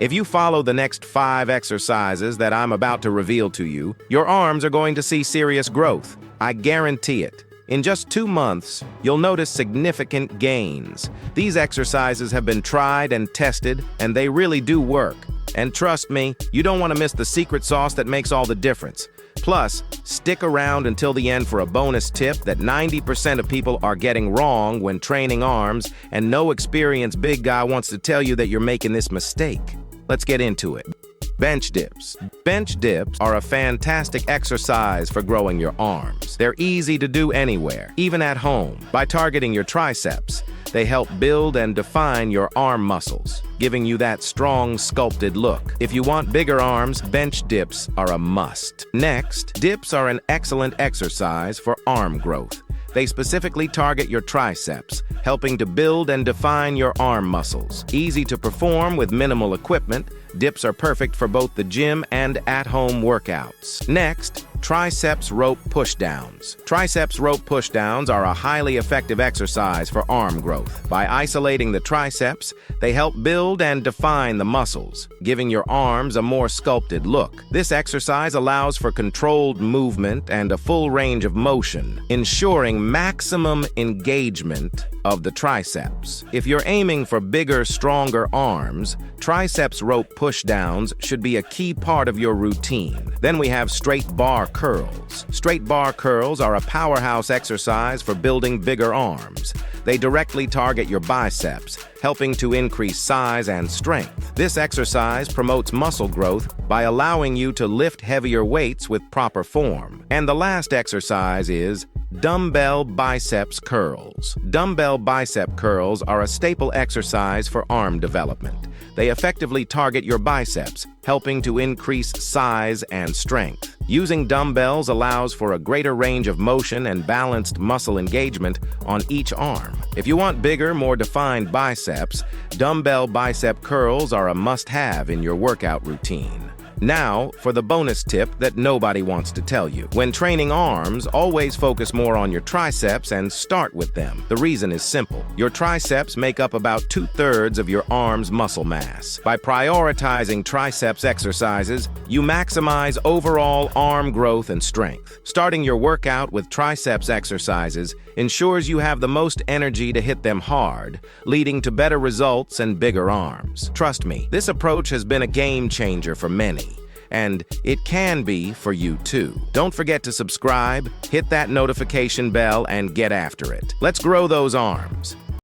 If you follow the next 5 exercises that I'm about to reveal to you, your arms are going to see serious growth. I guarantee it. In just 2 months, you'll notice significant gains. These exercises have been tried and tested, and they really do work. And trust me, you don't want to miss the secret sauce that makes all the difference. Plus, stick around until the end for a bonus tip that 90% of people are getting wrong when training arms, and no experienced big guy wants to tell you that you're making this mistake. Let's get into it. Bench dips. Bench dips are a fantastic exercise for growing your arms. They're easy to do anywhere, even at home. By targeting your triceps, they help build and define your arm muscles, giving you that strong, sculpted look. If you want bigger arms, bench dips are a must. Next, dips are an excellent exercise for arm growth. They specifically target your triceps, helping to build and define your arm muscles. Easy to perform with minimal equipment, dips are perfect for both the gym and at-home workouts. Next, triceps rope pushdowns. Triceps rope pushdowns are a highly effective exercise for arm growth. By isolating the triceps, they help build and define the muscles, giving your arms a more sculpted look. This exercise allows for controlled movement and a full range of motion, ensuring maximum engagement of the triceps. If you're aiming for bigger, stronger arms, triceps rope pushdowns should be a key part of your routine. Then we have straight bar curls. Straight bar curls are a powerhouse exercise for building bigger arms. They directly target your biceps, helping to increase size and strength. This exercise promotes muscle growth by allowing you to lift heavier weights with proper form. And the last exercise is dumbbell biceps curls. Dumbbell bicep curls are a staple exercise for arm development. They effectively target your biceps, helping to increase size and strength. Using dumbbells allows for a greater range of motion and balanced muscle engagement on each arm. If you want bigger, more defined biceps, dumbbell bicep curls are a must-have in your workout routine. Now, for the bonus tip that nobody wants to tell you. When training arms, always focus more on your triceps and start with them. The reason is simple. Your triceps make up about 2/3 of your arm's muscle mass. By prioritizing triceps exercises, you maximize overall arm growth and strength. Starting your workout with triceps exercises ensures you have the most energy to hit them hard, leading to better results and bigger arms. Trust me, this approach has been a game changer for many. And it can be for you too. Don't forget to subscribe, hit that notification bell, and get after it. Let's grow those arms.